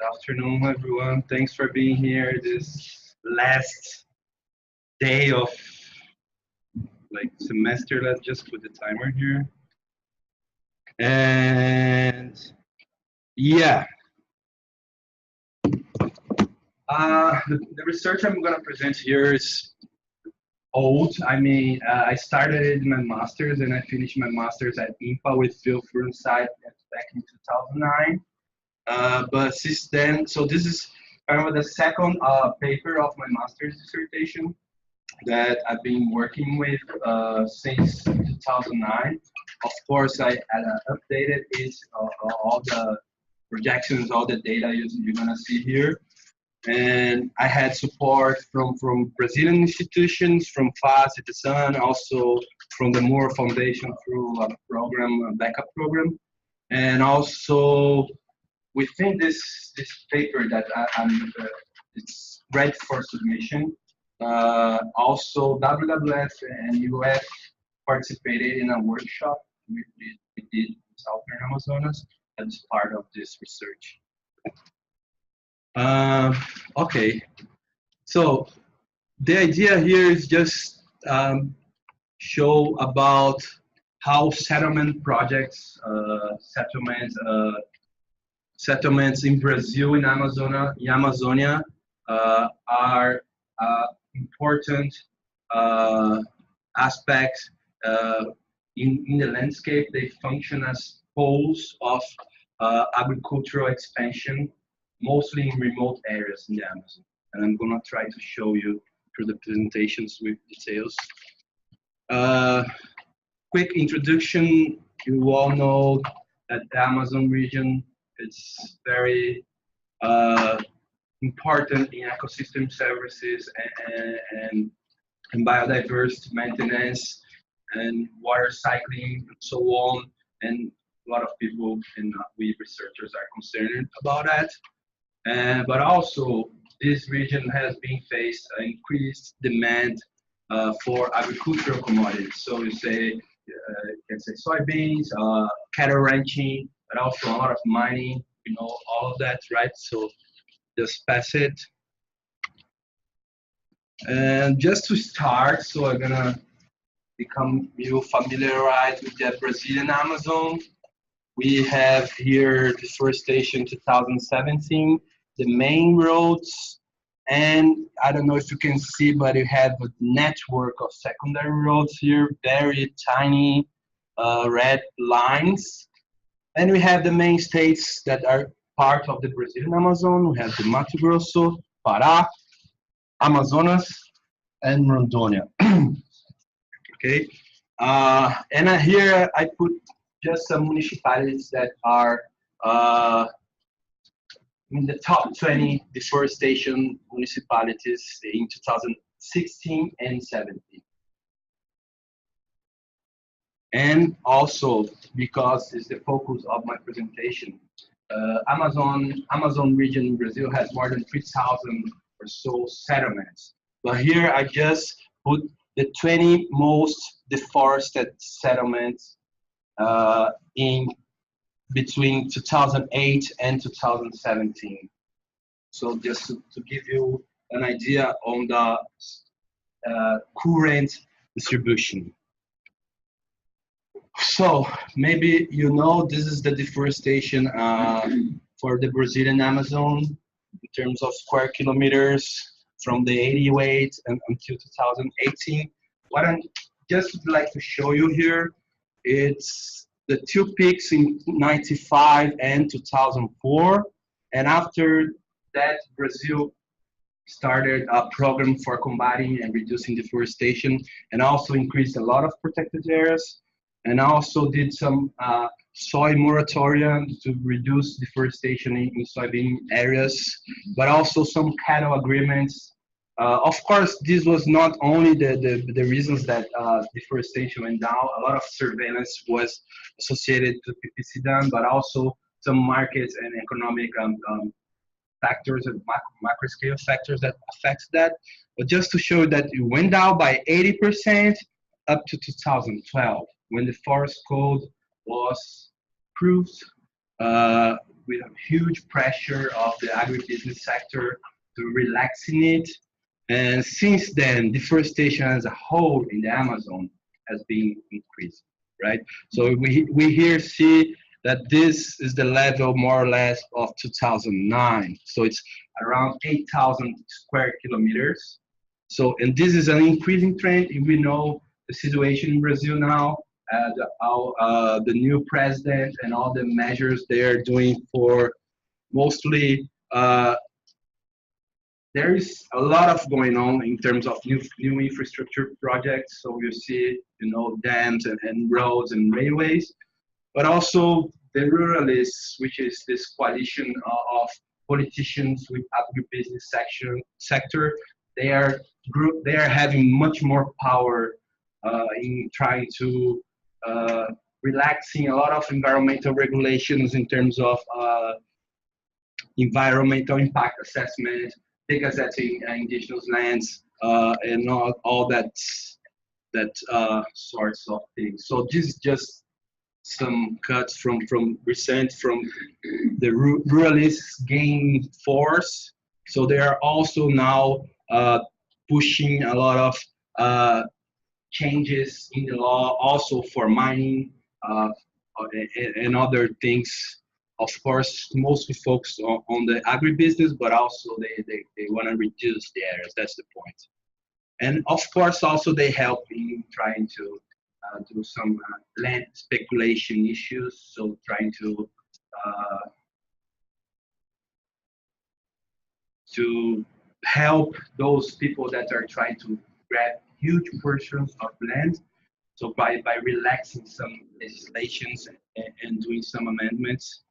Good afternoon, everyone. Thanks for being here this last day of semester. Let's just put the timer here. And yeah, the research I'm going to present here is old. I started my master's and I finished my master's at IMPA with field site back in 2009. But since then, so this is kind of the second paper of my master's dissertation that I've been working with since 2009. Of course, I updated it, all the projections, all the data you're gonna see here. And I had support from Brazilian institutions, from FAS, Citizen, also from the Moore Foundation through a program, a backup program. And also within this paper that it's ready for submission, also WWF and UF participated in a workshop we did in Southern Amazonas as part of this research. Okay, so the idea here is just show about how settlement projects, settlements in Brazil, in Amazonia, are important aspects in the landscape. They function as poles of agricultural expansion, mostly in remote areas in the Amazon. And I'm gonna try to show you through the presentations with details. Quick introduction, you all know that the Amazon region is very important in ecosystem services and biodiversity maintenance and water cycling and so on. And a lot of people and we researchers are concerned about that. But also, this region has been faced increased demand for agricultural commodities. So you can say soybeans, cattle ranching, but also a lot of mining. You know all of that, right? So just pass it. And just to start, so I'm gonna become you familiarized with the Brazilian Amazon. We have here deforestation 2017, the main roads, and I don't know if you can see, but you have a network of secondary roads here, very tiny red lines. And we have the main states that are part of the Brazilian Amazon. We have the Mato Grosso, Pará, Amazonas, and Rondônia. Okay, and here I put just some municipalities that are in the top 20 deforestation municipalities in 2016 and 17. And also, because it's the focus of my presentation, Amazon region in Brazil has more than 3,000 or so settlements. But here I just put the 20 most deforested settlements in between 2008 and 2017. So just to give you an idea on the current distribution. So maybe you know this is the deforestation for the Brazilian Amazon in terms of square kilometers from the 88 until 2018. What I just would like to show you here, it's the two peaks in 95 and 2004. And after that, Brazil started a program for combating and reducing deforestation and also increased a lot of protected areas. And also did some soy moratorium to reduce deforestation in soybean areas, but also some cattle agreements. Of course, this was not only the reasons that deforestation went down. A lot of surveillance was associated to PPC done, but also some markets and economic factors and macro scale factors that affects that. But just to show that it went down by 80% up to 2012. When the forest code was approved, with a huge pressure of the agribusiness sector to relaxing it. And since then, deforestation as a whole in the Amazon has been increasing, right? So we here see that this is the level more or less of 2009. So it's around 8,000 square kilometers. So, and this is an increasing trend. We know the situation in Brazil now, the new president and all the measures they are doing for mostly, there is a lot of going on in terms of new infrastructure projects. So you see, dams and roads and railways, but also the ruralists, which is this coalition of politicians with agribusiness sector. They are having much more power in trying to relaxing a lot of environmental regulations in terms of environmental impact assessment, degazetting indigenous lands, and all that sorts of things. So this is just some cuts from the ruralists gain force. So they are also now pushing a lot of changes in the law, also for mining and other things. Of course, mostly focused on the agribusiness, but also they want to reduce the areas. That's the point. And of course, also they help in trying to do some land speculation issues. So trying to help those people that are trying to grab huge portions of land. So by relaxing some legislations and doing some amendments.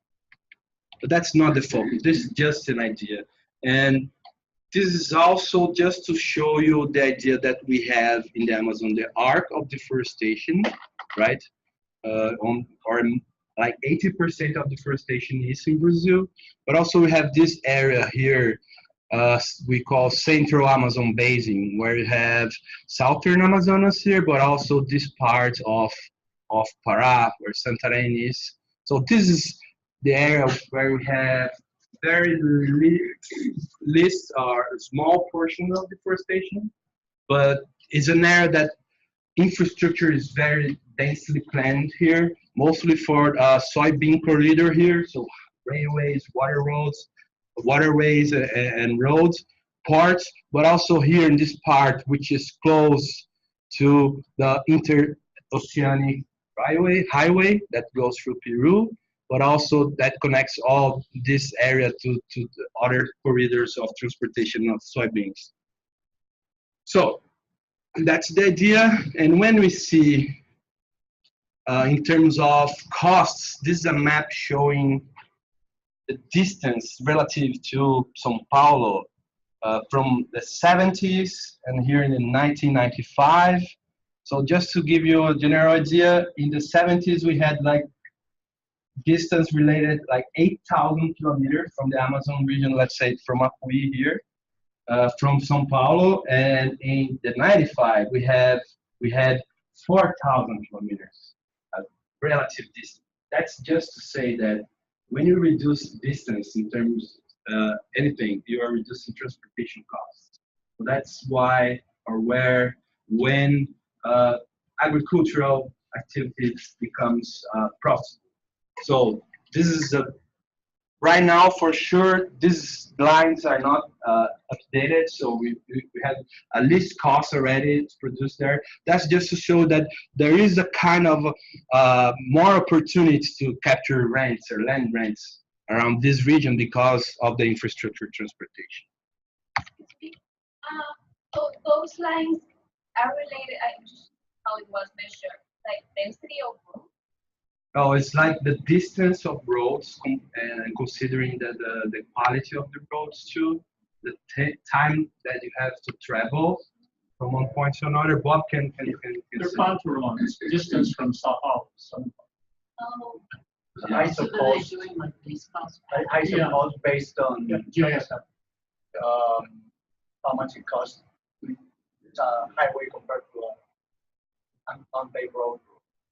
But that's not the focus. This is just an idea. And this is also just to show you the idea that we have in the Amazon, the arc of deforestation, right? Or like 80% of deforestation is in Brazil. But also we have this area here, we call Central Amazon Basin, where you have Southern Amazonas here, but also this part of Pará, where Santarém is. So this is the area where we have very least or small portion of deforestation, but it's an area that infrastructure is very densely planned here, mostly for soybean corridor here, so railways, waterways and roads parts, but also here in this part, which is close to the interoceanic highway that goes through Peru, but also that connects all this area to the other corridors of transportation of soybeans. So that's the idea. And when we see in terms of costs, this is a map showing the distance relative to São Paulo from the 70s and here in 1995. So just to give you a general idea, in the 70s we had like distance related like 8,000 kilometers from the Amazon region, let's say from Apuí here, from São Paulo, and in the 95 we had 4,000 kilometers relative distance. That's just to say that when you reduce distance in terms anything, you are reducing transportation costs. So that's why or where when agricultural activities becomes profitable. So this is right now for sure. These lines are not updated, so we have a list cost already to produce there. That's just to show that there is a kind of more opportunities to capture rents or land rents around this region because of the infrastructure transportation. Those lines are related. Just how it was measured, like density of road. Oh, it's like the distance of roads, and considering the quality of the roads too, the time that you have to travel from one point to another. Bob can They're contour lines, distance from Sao Paulo. Oh. I suppose based on GIS. how much it costs. It's a highway compared to an unpaved road.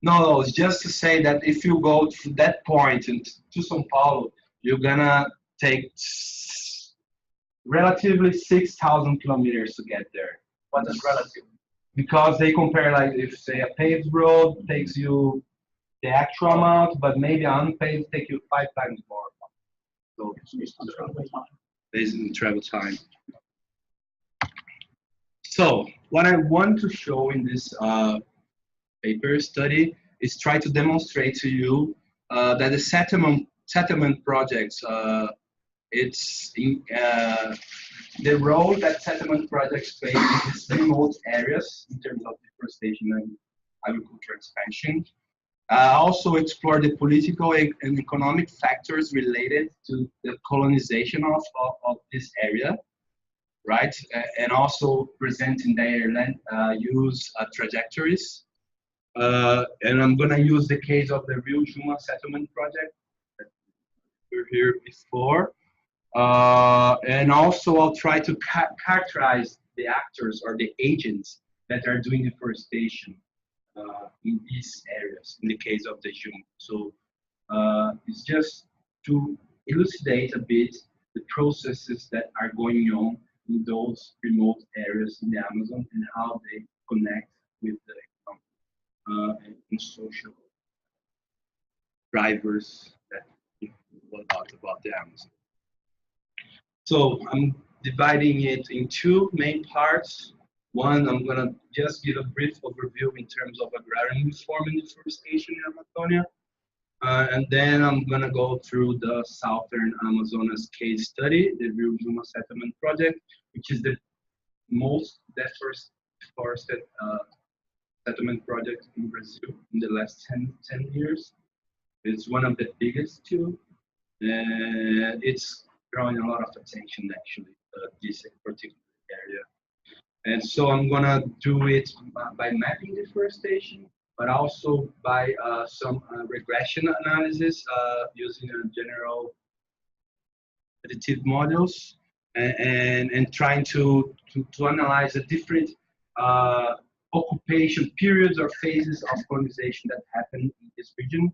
No, it's just to say that if you go to that point and to São Paulo, you're gonna take relatively 6,000 kilometers to get there. What is relative? Because they compare, like, if say a paved road takes you the actual amount, but maybe unpaved take you 5 times more. So based on travel time. So what I want to show in this paper study is try to demonstrate to you that the settlement projects, it's in, the role that settlement projects play in these remote areas in terms of deforestation and agriculture expansion. Also explore the political and economic factors related to the colonization of this area, right? And also present in their land use trajectories. And I'm gonna use the case of the Rio Juma settlement project that we were here before. And also I'll try to characterize the actors or the agents that are doing deforestation in these areas, in the case of the Juma. So it's just to elucidate a bit the processes that are going on in those remote areas in the Amazon and how they connect with the economic and social drivers that know a lot about the Amazon. So I'm dividing it in two main parts. One, I'm gonna just give a brief overview in terms of agrarian reform and deforestation in Amazonia. And then I'm gonna go through the Southern Amazonas case study, the Rio Juma settlement project, which is the most deforested settlement project in Brazil in the last 10 years. It's one of the biggest too. It's drawing a lot of attention actually, this particular area. And so I'm gonna do it by mapping deforestation, but also by some regression analysis using general predictive models and trying to analyze the different occupation periods or phases of colonization that happen in this region.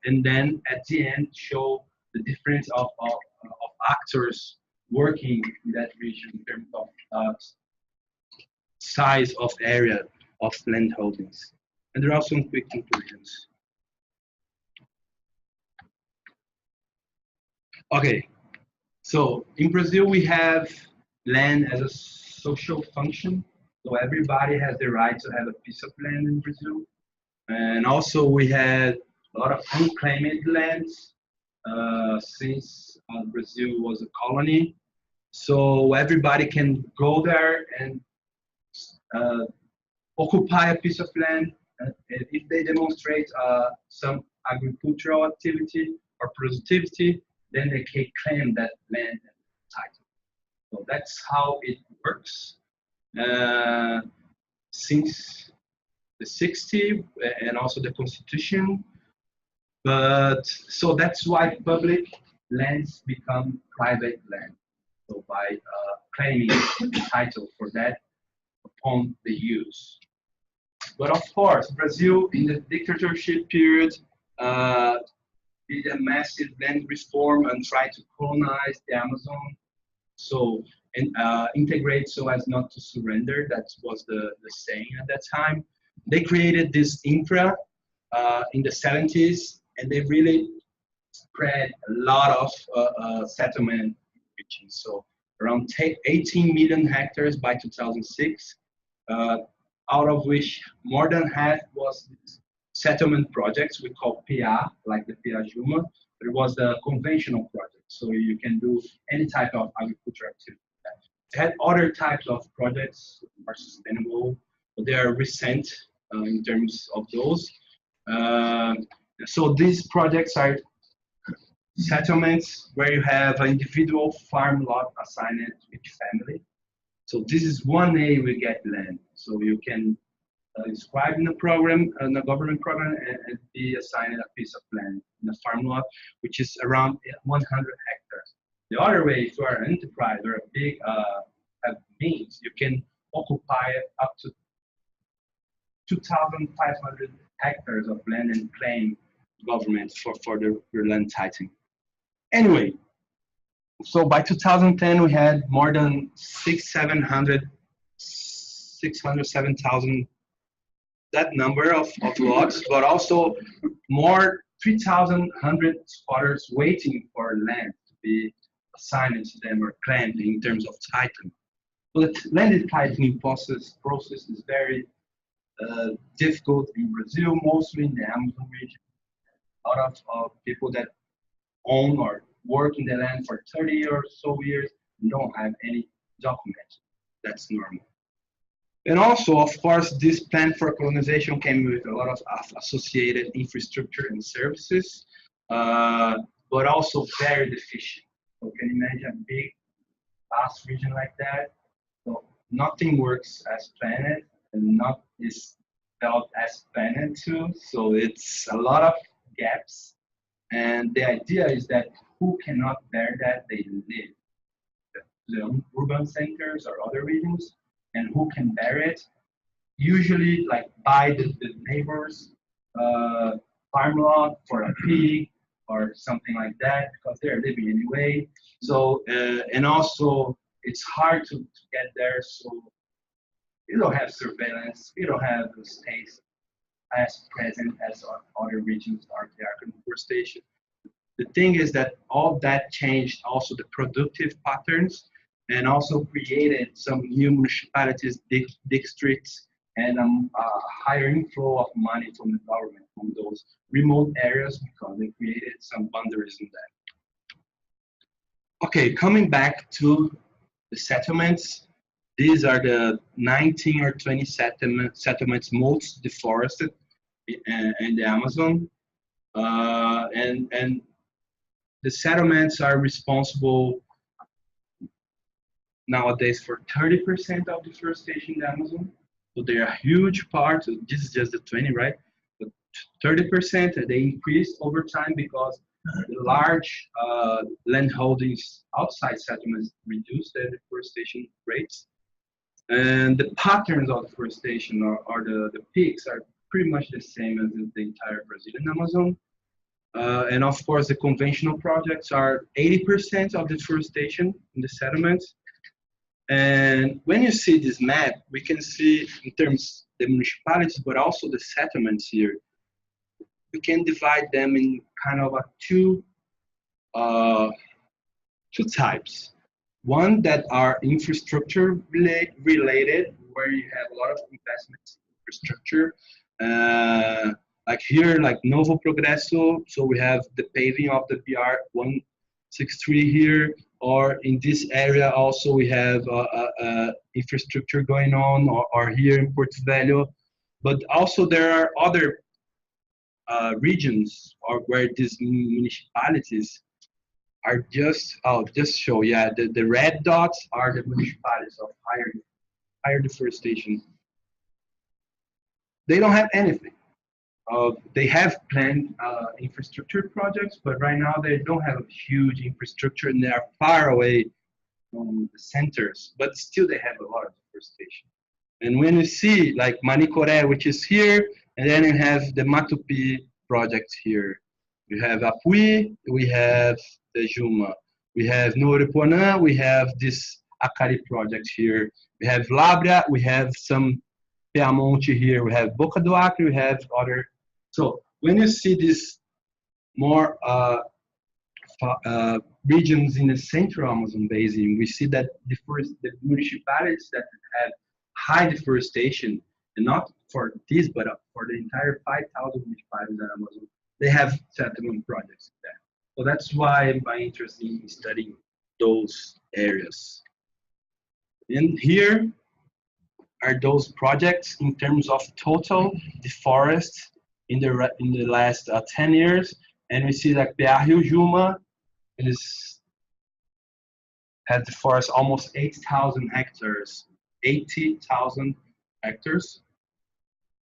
And then at the end show the difference of actors working in that region in terms of size of area of land holdings. And there are some quick conclusions. Okay, so in Brazil we have land as a social function. So everybody has the right to have a piece of land in Brazil. And also we had a lot of unclaimed lands since Brazil was a colony. So everybody can go there and occupy a piece of land. If they demonstrate some agricultural activity or productivity, then they can claim that land title. So that's how it works since the 60s and also the Constitution. But so that's why public lands become private land. So by claiming the title for that upon the use. But of course, Brazil in the dictatorship period did a massive land reform and tried to colonize the Amazon. So and integrate so as not to surrender. That was the saying at that time. They created this infra in the 70s, and they really spread a lot of settlement regions. So around 18 million hectares by 2006, out of which more than half was settlement projects we call PA, like the PA Juma. It was the conventional project, so you can do any type of agriculture activity. It had other types of projects, more sustainable, but they are recent in terms of those. So these projects are settlements where you have an individual farm lot assigned to each family. So this is 1A we get land. So you can inscribe in a program, in a government program, and be assigned a piece of land in a farm lot, which is around 100 hectares. The other way, if you are an enterprise or a big means, you can occupy up to 2,500 hectares of land and claim government for your land titling. Anyway, so by 2010 we had more than 607,000 that number of lots, but also more 3,100 squatters waiting for land to be assigned to them or claimed in terms of title. So the land titling process is very difficult in Brazil, mostly in the Amazon region. A lot of people that own or work in the land for 30 or so years don't have any document. That's normal. And also, of course, this plan for colonization came with a lot of associated infrastructure and services, but also very deficient. So can you imagine a big, vast region like that? So nothing works as planned, and not is felt as planned too. So it's a lot of gaps. And the idea is that who cannot bear that, they live the urban centers or other regions, and who can bear it, usually like buy the neighbors farm lot for a pig or something like that because they're living anyway. So and also it's hard to get there, so you don't have surveillance, you don't have the states as present as other regions are there deforestation. The thing is that all that changed also the productive patterns and also created some new municipalities, districts, and a higher inflow of money from the government from those remote areas because they created some boundaries in that. Okay, coming back to the settlements, these are the 19 or 20 settlements most deforested in the Amazon. And the settlements are responsible nowadays for 30% of deforestation in the Amazon. So they are a huge part. This is just the 20, right? But 30%, they increased over time because the large land holdings outside settlements reduced their deforestation rates. And the patterns of deforestation or the peaks are pretty much the same as in the entire Brazilian Amazon. And of course, the conventional projects are 80% of deforestation in the settlements. And when you see this map, we can see in terms the municipalities, but also the settlements here. We can divide them in kind of two types. One that are infrastructure related, where you have a lot of investments in infrastructure. Like here, like Novo Progresso, so we have the paving of the BR 163 here, or in this area also we have infrastructure going on, or here in Porto Velho. But also there are other regions or where these municipalities are just, I'll just show, yeah, the red dots are the municipalities of higher deforestation. They don't have anything. They have planned infrastructure projects, but right now they don't have a huge infrastructure and they are far away from the centers, but still they have a lot of deforestation. And when you see like Manicoré, which is here, and then you have the Matupi project here. We have Apuí, we have the Juma, we have Nuoripuanã, we have this Acari project here. We have Labra, we have some Peamonte here, we have Boca do Acre, we have other. So when you see these more regions in the central Amazon basin, we see that the municipalities that have high deforestation, and not for this, but for the entire 5,000 municipalities in Amazon, they have settlement projects there. So that's why my interest in studying those areas. And here are those projects in terms of total deforest in the last 10 years. And we see that Rio Juma has deforested almost 8,000 hectares, 80,000 hectares.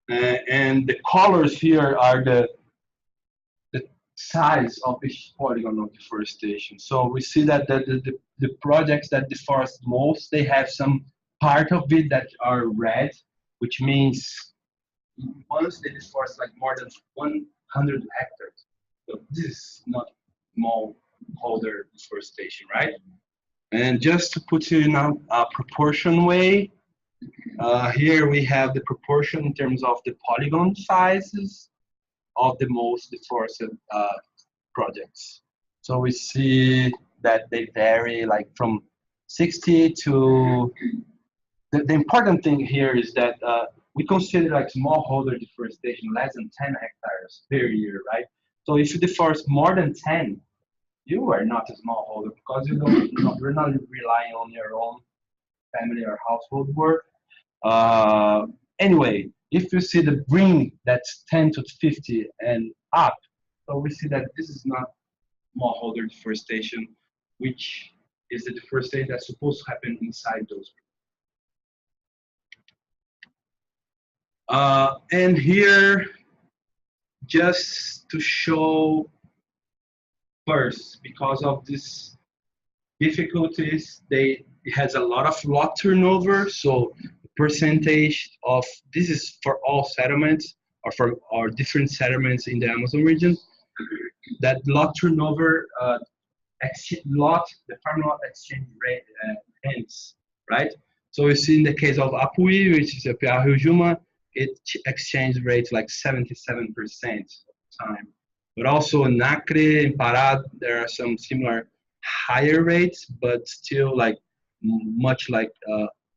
And the colors here are the size of each polygon of deforestation. So we see that the projects that deforest most, they have some part of it that are red, which means once they deforest like more than 100 hectares. So this is not small smallholder deforestation, right? And just to put it in a proportion way, here we have the proportion in terms of the polygon sizes of the most deforested projects. So we see that they vary like from 60 to, the important thing here is that we consider like smallholder deforestation less than 10 hectares per year, right? So if you deforest more than 10, you are not a smallholder because you're not relying on your own family or household work. Anyway, if you see the green that's 10 to 50 and up, so we see that this is not smallholder deforestation, which is the deforestation that's supposed to happen inside those. And here, just to show first, because of this difficulties, it has a lot of lot turnover. So the percentage of, this is for all settlements or for our different settlements in the Amazon region, that lot turnover, the farm lot exchange rate ends, right? So we see in the case of Apuí, which is a Piauí Juma, it exchange rate like 77% of the time. But also in Acre, in Pará, there are some similar higher rates, but still like much like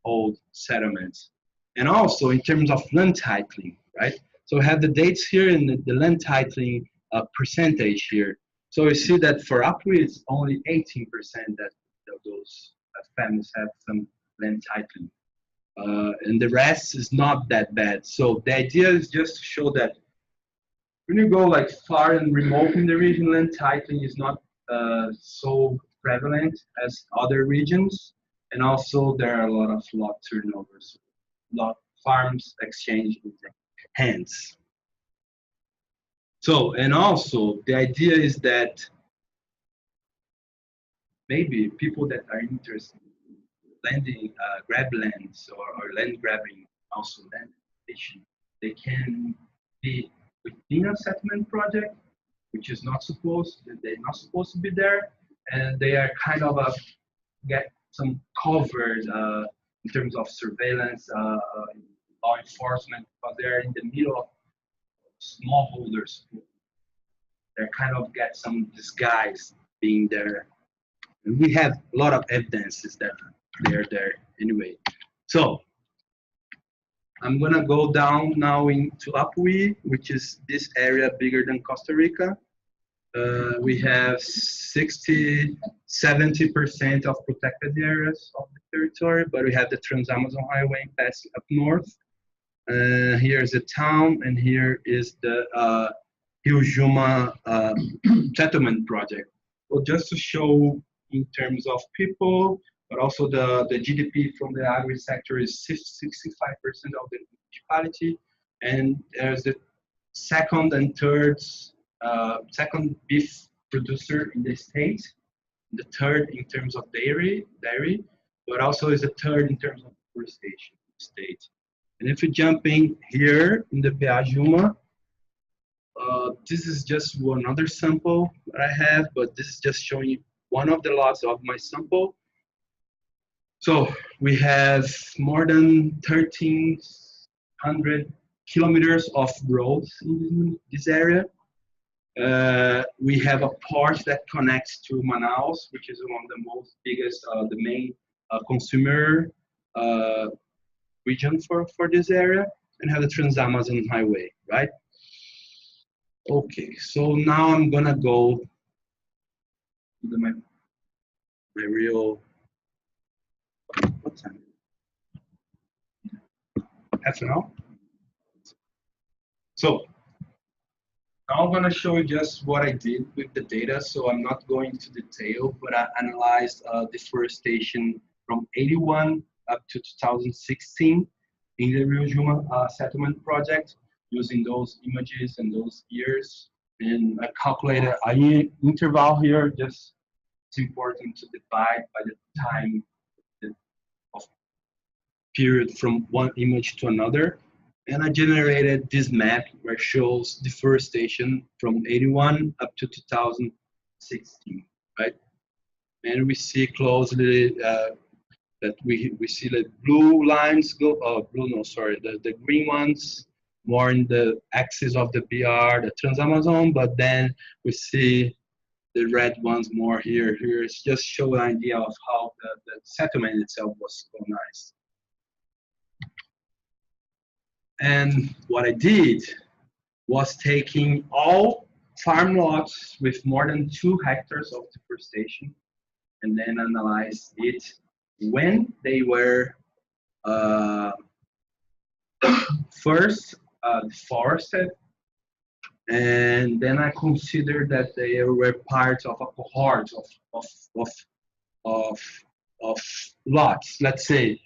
old settlements. And also in terms of land titling, right? So we have the dates here and the land titling percentage here. So we see that for Apuí, it's only 18% that those families have some land titling. And the rest is not that bad. So the idea is just to show that when you go like far and remote in the region, land titling is not so prevalent as other regions. And also there are a lot of lot turnovers, lot farms exchange hands. So, and also the idea is that maybe people that are interested in landing, grab lands or land grabbing, also land acquisition, they can be within a settlement project, which is not supposed, they're not supposed to be there, and they are kind of get some covered in terms of surveillance, law enforcement, because they're in the middle of smallholders. They kind of get some disguise being there. And we have a lot of evidences that they're there anyway. So I'm gonna go down now into Apuí, which is this area bigger than Costa Rica. We have 60, 70% of protected areas of the territory, but we have the Trans-Amazon Highway passing up north. Here's the town, and here is the Rio Juma settlement project. Well, just to show in terms of people, but also the GDP from the agri sector is 65% of the municipality, and there's the second and third, second beef producer in the state, the third in terms of dairy, but also is the third in terms of forestation in the state. And if you're jumping here in the Piauí Juma, this is just one other sample that I have, but this is just showing you one of the lots of my sample. So we have more than 1,300 kilometers of roads in this area. We have a port that connects to Manaus, which is one of the most biggest, the main consumer region for this area, and have the Trans-Amazon Highway, right? Okay, so now I'm gonna go to my real, what time? Half an hour? So now I'm gonna show you just what I did with the data. So I'm not going into detail, but I analyzed deforestation from 81 up to 2016 in the Rio Juma settlement project, using those images and those years. And I calculated an interval here, just it's important to divide by the time of period from one image to another. And I generated this map where it shows deforestation from 81 up to 2016. right? And we see closely that we see the blue lines go, blue no, sorry, the green ones more in the axis of the BR, the Trans-Amazon, but then we see the red ones more here. Here is just show an idea of how the settlement itself was colonized. And what I did was taking all farm lots with more than 2 hectares of deforestation and then analyze it when they were first deforested, and then I considered that they were part of a cohort of lots. Let's say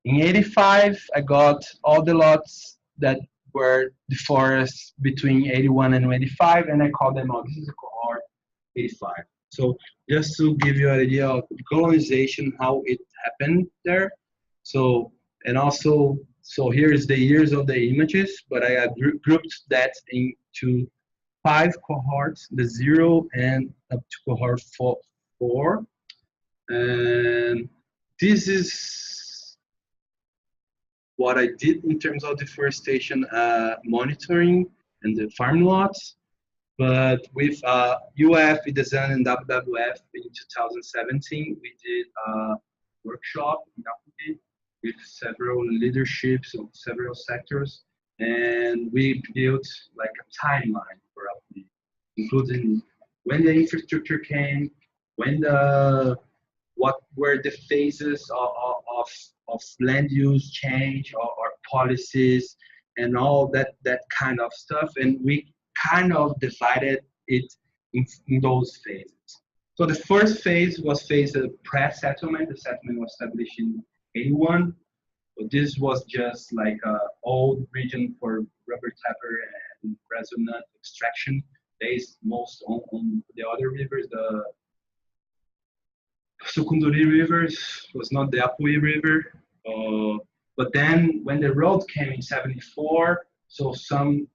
in 85, I got all the lots that were deforested between 81 and 85, and I called them out. This is a cohort 85. So just to give you an idea of colonization, how it happened there. So, and also, so here is the years of the images, but I have grouped that into 5 cohorts, the 0 and up to cohort 4. And this is what I did in terms of deforestation monitoring and the farm lots. But with UF, IDESAN, and WWF in 2017, we did a workshop in Apuí with several leaderships of several sectors, and we built like a timeline for Apuí, including when the infrastructure came, when what were the phases of land use change or policies, and all that kind of stuff, and we kind of divided it in those phases. So the first phase was phase of pre-settlement. The settlement was established in 81. So this was just like an old region for rubber tapper and resin nut extraction, based most on the other rivers. The Sucunduri rivers was not the Apuí River. But then when the road came in 74, so some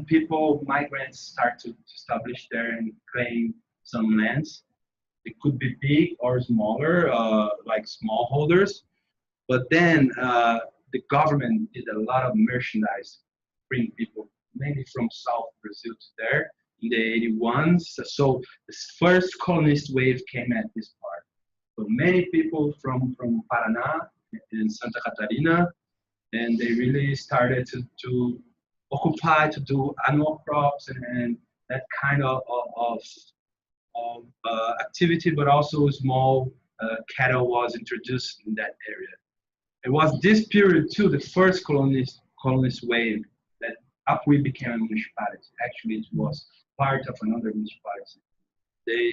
people, migrants, start to establish there and claim some lands. It could be big or smaller, like smallholders. But then the government did a lot of merchandise, bring people mainly from South Brazil to there in the 81s. So this first colonist wave came at this part. So many people from Paraná and Santa Catarina, and they really started to occupy, to do annual crops and that kind of activity, but also small cattle was introduced in that area. It was this period too, the first colonist wave, that Apuí became a municipality. Actually, it was part of another municipality.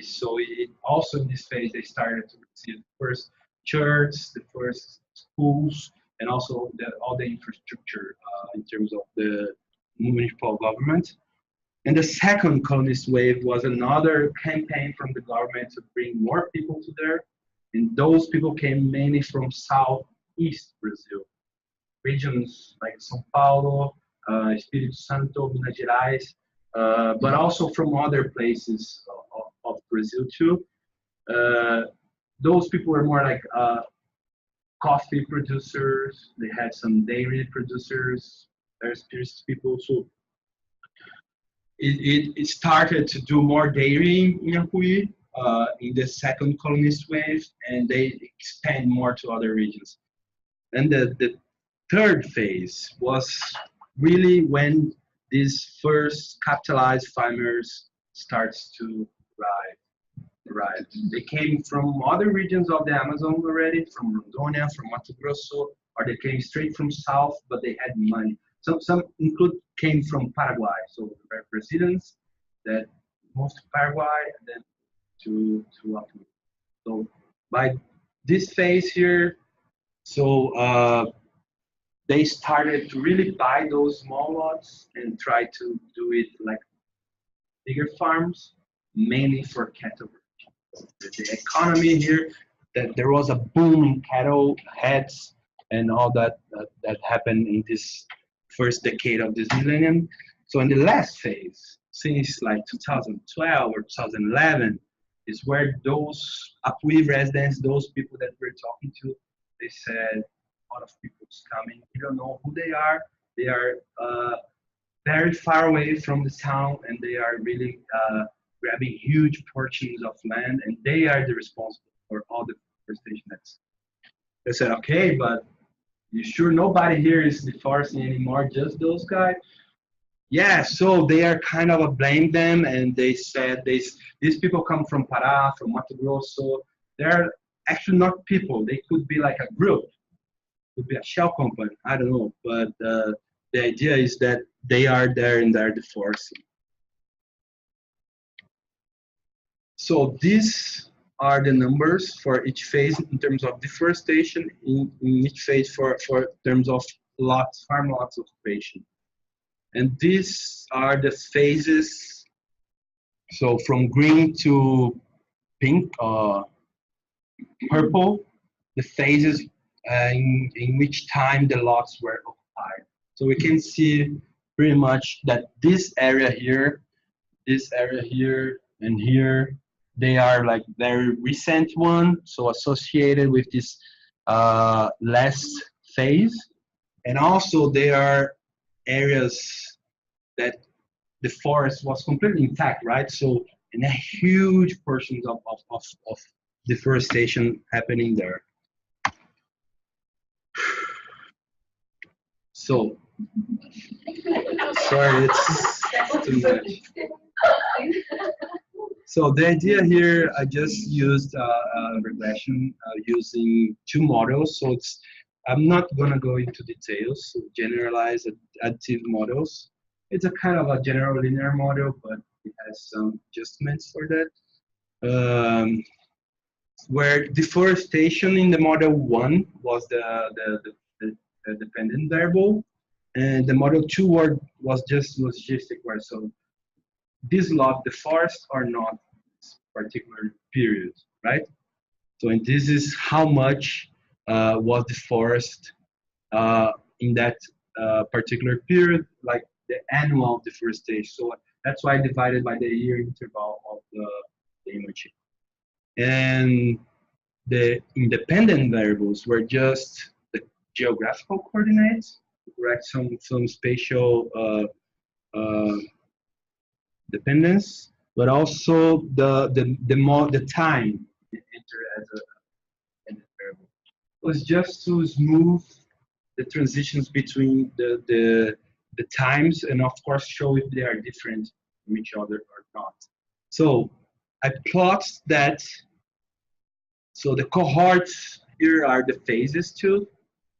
So it also in this phase, they started to receive the first church, the first schools, and also all the infrastructure in terms of the municipal government. And the second colonist wave was another campaign from the government to bring more people to there. And those people came mainly from southeast Brazil, regions like São Paulo, Espírito Santo, Minas Gerais, but also from other places of Brazil too. Those people were more like coffee producers. They had some dairy producers. There's people. So it started to do more dairy in Apuí in the second colonist wave, and they expand more to other regions. And the third phase was really when these first capitalized farmers starts to arrive. They came from other regions of the Amazon already, from Rondônia, from Mato Grosso, or they came straight from south, but they had money. Some came from Paraguay, so they were Brazilians that moved to Paraguay and then to Apuí. So by this phase here, so they started to really buy those small lots and try to do it like bigger farms, mainly for cattle. The economy here, that there was a boom in cattle heads and all that happened in this first decade of this millennium. So in the last phase, since like 2012 or 2011 is where those Apuí residents, those people that we're talking to, they said a lot of people is coming. We don't know who they are. They are very far away from the town, and they are really grabbing huge portions of land, and they are the responsible for all the deforestation. They said, okay, but you sure nobody here is deforesting anymore, just those guys? Yeah, so they are kind of blame them, and they said these people come from Pará, from Mato Grosso. They're actually not people. They could be like a group, could be a shell company. I don't know, but the idea is that they are there and they're deforesting. So these are the numbers for each phase in terms of deforestation, in each phase for terms of lots, farm lots occupation. And these are the phases, so from green to pink, purple, the phases in which time the lots were occupied. So we can see pretty much that this area here, and here, they are like very recent one, so associated with this last phase. And also there are areas that the forest was completely intact, right? So, and a huge portions of deforestation happening there. So, sorry, it's too much. So the idea here, I just used regression using two models. So I'm not gonna go into details. So generalized additive models. It's a kind of a general linear model, but it has some adjustments for that. Where deforestation in the model 1 was the dependent variable, and the model 2 was just logistic, where so this lot, the forest or not, this particular period, right? So, and this is how much was the forest in that particular period, like the annual deforestation. So that's why I divided by the year interval of the image. And the independent variables were just the geographical coordinates, correct? Some spatial dependence, but also the time enter as a variable. It was just to smooth the transitions between the times, and of course show if they are different from each other or not. So I plot that. So the cohorts here are the phases too,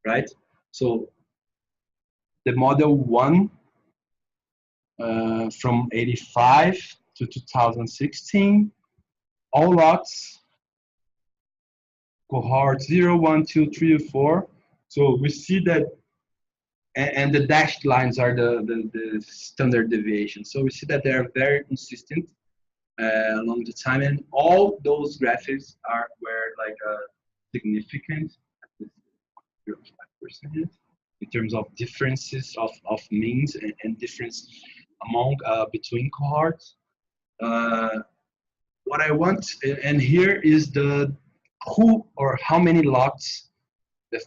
right? So the model 1 from 85 to 2016, all lots, cohort 0, 1, 2, 3, 4. So we see that, and the dashed lines are the standard deviation. So we see that they are very consistent along the time, and all those graphics were like significant, at least 0.5% in terms of differences of means and difference among between cohorts. What I want, and here is the who or how many lots the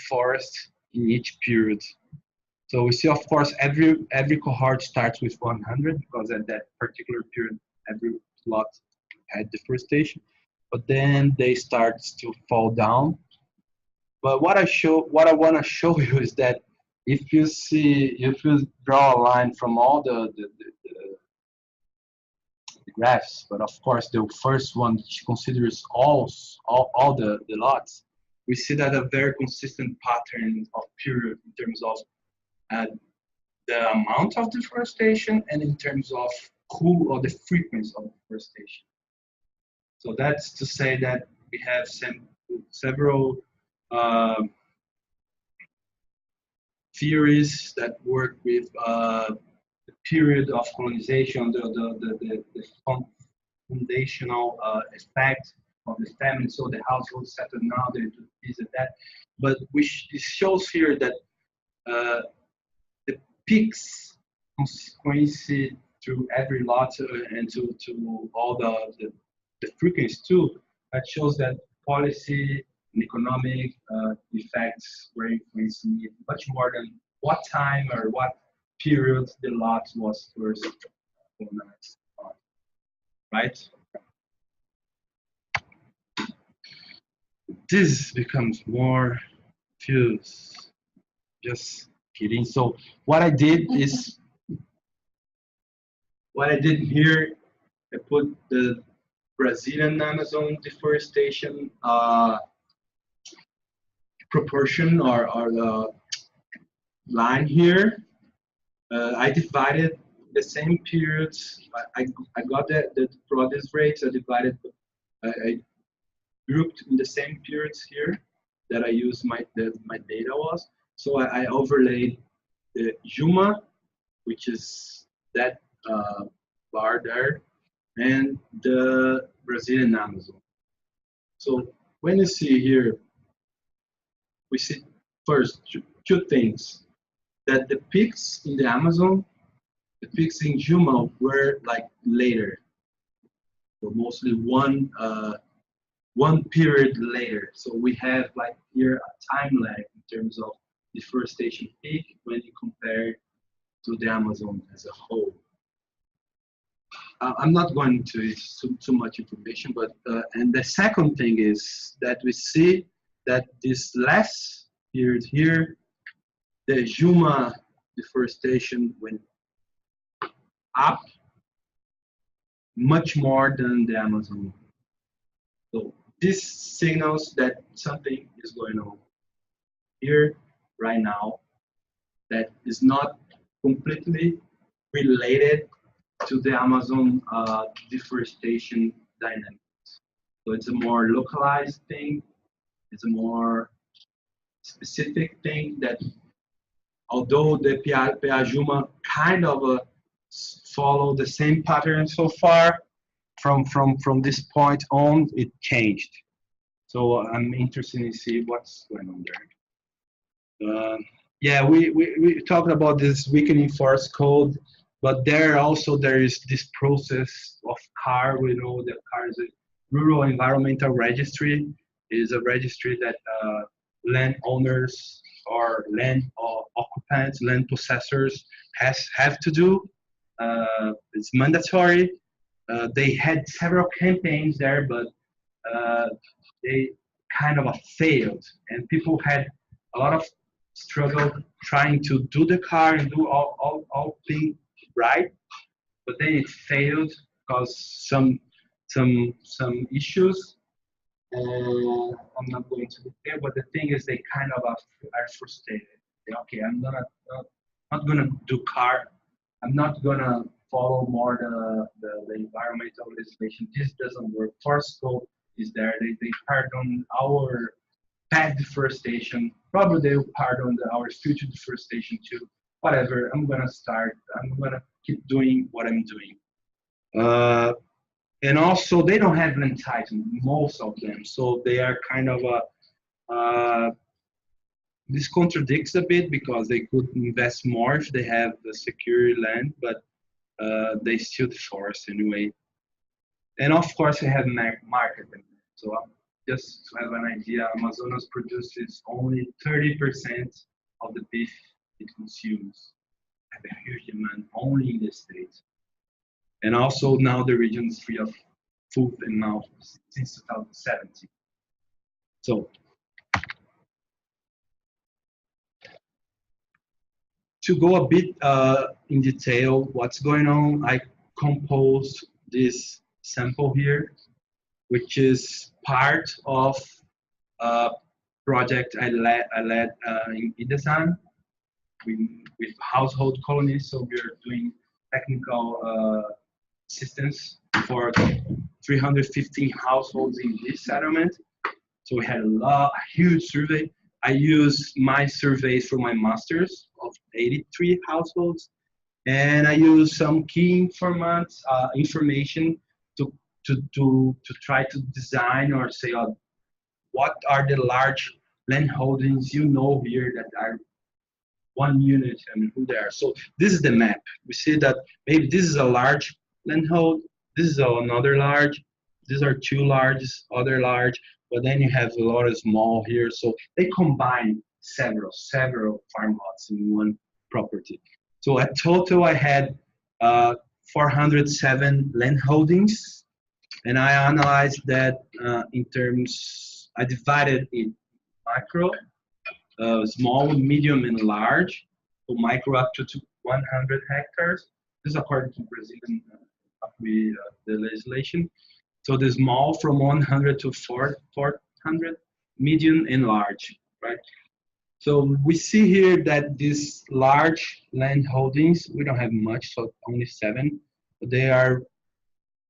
forest in each period. So we see, of course, every cohort starts with 100 because at that particular period, every lot had deforestation. But then they start to fall down. But what I want to show you is that if you draw a line from all the graphs, but of course the first one which considers all the lots, we see that a very consistent pattern of period in terms of the amount of deforestation and in terms of who or the frequency of deforestation. So that's to say that we have several theories that work with the period of colonization, the foundational effect of the family. So the household settled now, they do this and that. But it shows here that the peaks coincide through every lot and to all the frequencies too. That shows that policy and economic effects were influencing it much more than what time or what period the lot was first organized on, right? This becomes more fused. Just kidding. So what I did is, what I did here, I put the Brazilian Amazon deforestation proportion or the line here. I divided the same periods. I got the produce rates. I divided. I grouped in the same periods here that I used my data was. So I overlaid the Juma, which is that bar there, and the Brazilian Amazon. So when you see here, we see first two things, that the peaks in the Amazon, the peaks in Juma were like later, so mostly one period later. So we have like here a time lag in terms of deforestation peak when you compare to the Amazon as a whole. I'm not going into too much information, but and the second thing is that we see that this last period here, the Juma deforestation went up much more than the Amazon. So this signals that something is going on here right now that is not completely related to the Amazon deforestation dynamics. So it's a more localized thing. It's a more specific thing that, although the Piajuma kind of follow the same pattern so far, from this point on, it changed. So I'm interested in see what's going on there. Yeah, we talked about this weakening forest code, but there is this process of CAR. We know that CAR is a Rural Environmental Registry. It is a registry that landowners or land occupants, land possessors have to do. It's mandatory. They had several campaigns there, but they kind of failed, and people had a lot of struggle trying to do the CAR and do all things right, but then it failed because some issues. I'm not going to detail, but the thing is, they kind of are frustrated. Okay, I'm not gonna do CAR. I'm not gonna follow more the environmental legislation. This doesn't work. Forest code is there. They pardon our past deforestation. Probably they will pardon our future deforestation too. Whatever. I'm gonna keep doing what I'm doing. And also, they don't have land title, most of them. So they are kind of this contradicts a bit because they could invest more if they have the secure land, but they still deforest anyway. And of course, they have market. So just to have an idea, Amazonas produces only 30% of the beef it consumes. Have a huge demand only in the States. And also now the region is free of food and mouth since 2017. So to go a bit in detail what's going on, I composed this sample here, which is part of a project I led in Idesan with household colonies. So we're doing technical assistance for 315 households in this settlement. So we had a huge survey. I used my surveys for my master's of 83 households, and I used some key information to try to design or say what are the large land holdings here that are one unit and who they are. So this is the map. We see that maybe this is a large landhold, this is another large, these are two large, other large, but then you have a lot of small here. So they combine several farm lots in one property. So at total I had 407 land holdings, and I analyzed that in terms, I divided it micro, small, medium, and large. So micro up to 100 hectares. This is according to Brazilian the legislation. So the small from 100 to 400, medium, and large, right? So we see here that these large land holdings, we don't have much, so only 7, but they are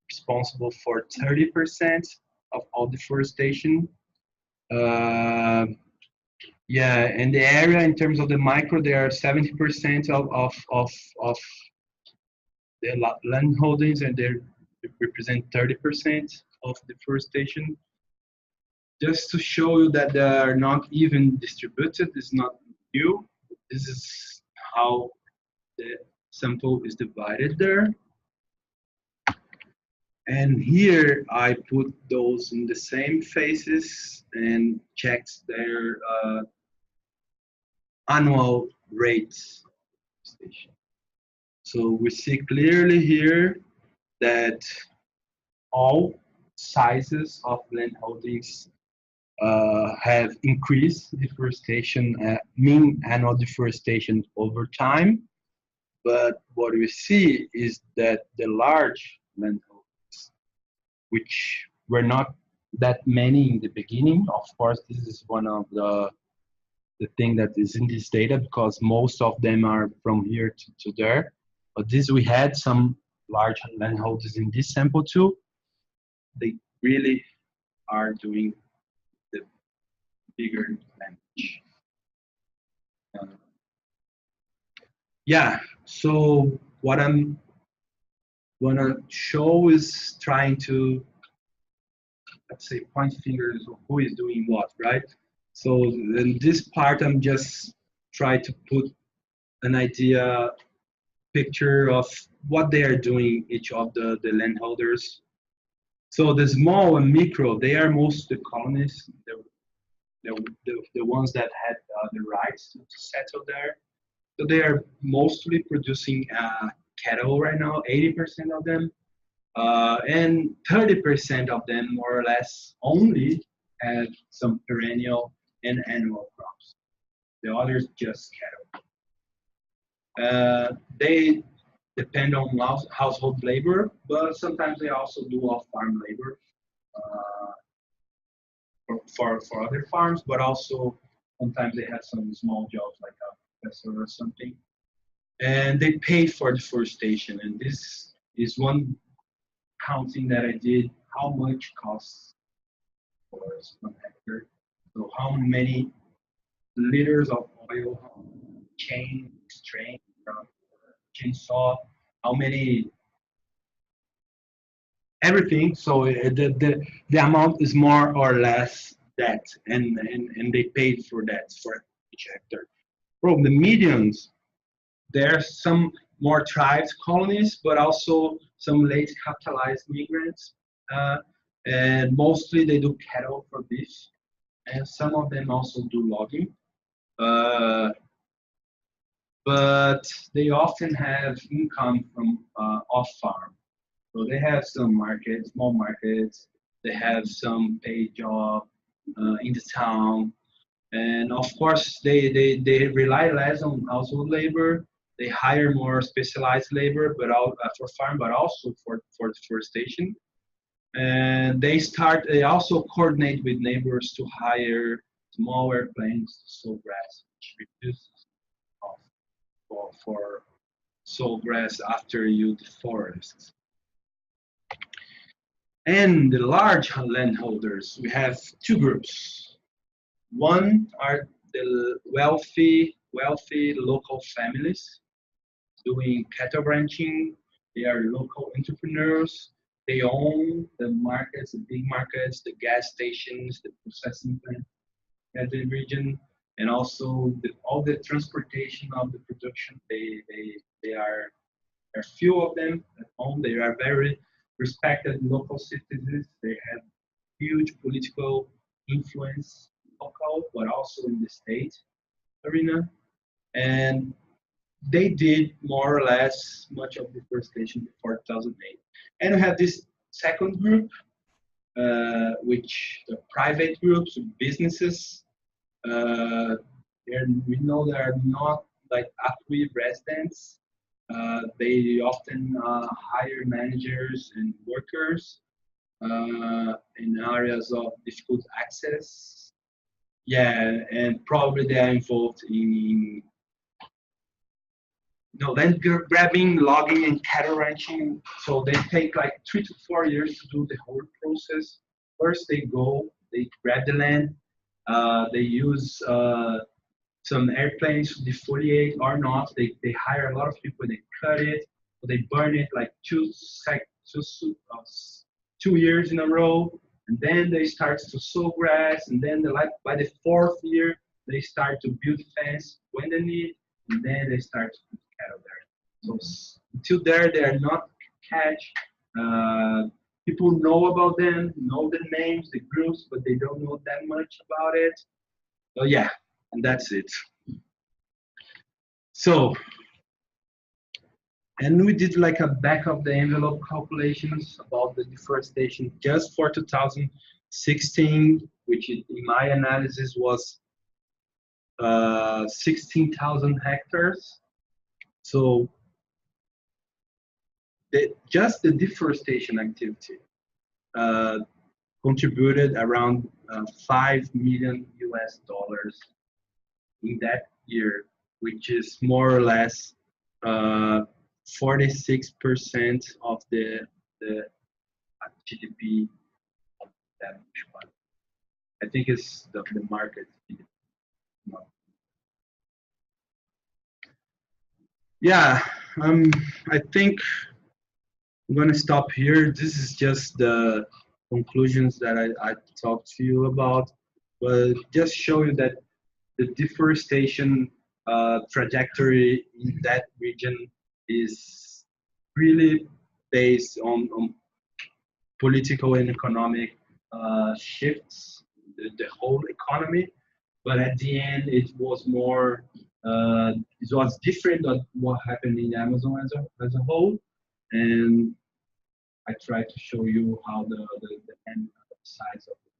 responsible for 30% of all deforestation. Yeah, and the area in terms of the micro, they are 70% of the land holdings, and they represent 30% of deforestation. Just to show you that they are not even distributed, it's not new. This is how the sample is divided there. And here I put those in the same phases and checked their annual rates. So we see clearly here that all sizes of land holdings have increased deforestation, mean annual deforestation over time. But what we see is that the large landholdings, which were not that many in the beginning, of course, this is one of the thing that is in this data, because most of them are from here to there. But this, we had some large landholders in this sample too. They really are doing the bigger damage. Yeah, so what I'm gonna show is trying to, let's say, point fingers of who is doing what, right? So in this part, I'm just trying to put an idea, picture of what they are doing, each of the landholders. So the small and micro, they are most the colonists, the ones that had the rights to settle there. So they are mostly producing cattle right now, 80% of them. And 30% of them, more or less, only have some perennial and annual crops. The others just cattle. They depend on household labor, but sometimes they also do off-farm labor for other farms, but also sometimes they have some small jobs like a professor or something. And they pay for deforestation, and this is one counting that I did, how much costs for 1 hectare. So how many liters of oil, chainsaw, how many, everything. So the amount is more or less that, and they paid for that for each hectare. From the mediums, there are some more tribes, colonies, but also some late capitalized migrants. And mostly they do cattle for beef, and some of them also do logging. But they often have income from off-farm. So they have some markets, small markets, they have some paid job in the town. And of course, they rely less on household labor. They hire more specialized labor, but for farm, but also for deforestation. And they also coordinate with neighbors to hire small airplanes to sow grass, which reduces cost for sow grass after you deforest. And the large landholders, we have two groups. One are the wealthy local families doing cattle ranching. They are local entrepreneurs. They own the markets, the big markets, the gas stations, the processing plant at the region, and also all the transportation of the production. They are there are few of them at home. They are very respected local citizens. They have huge political influence local, but also in the state arena. And they did more or less much of deforestation before 2008. And we have this second group, which the private groups, businesses. We know they are not like active residents. They often hire managers and workers in areas of difficult access. Yeah, and probably they are involved in land grabbing, logging, and cattle ranching. So they take like 3 to 4 years to do the whole process. First, they go, they grab the land, they use some airplanes to defoliate or not. They hire a lot of people, they cut it, they burn it like 2 years in a row, and then they start to sow grass, and then by the 4th year, they start to build fence when they need, and then they start to put cattle there. So until there, they are not catch. People know about them, know the names, the groups, but they don't know that much about it. So yeah, and that's it. So, and we did like a back of the envelope calculations about the deforestation just for 2016, which in my analysis was 16,000 hectares. So just the deforestation activity contributed around $5 million in that year, which is more or less 46% of the GDP of that one. I think it's the market. Yeah, I think I'm gonna stop here. This is just the conclusions that I talked to you about, but just show you that the deforestation trajectory in that region is really based on political and economic shifts, the whole economy. But at the end, it was more, it was different than what happened in Amazon as a whole. And I tried to show you how the end size of it.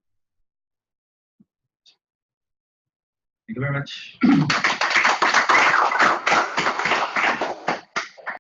Thank you very much.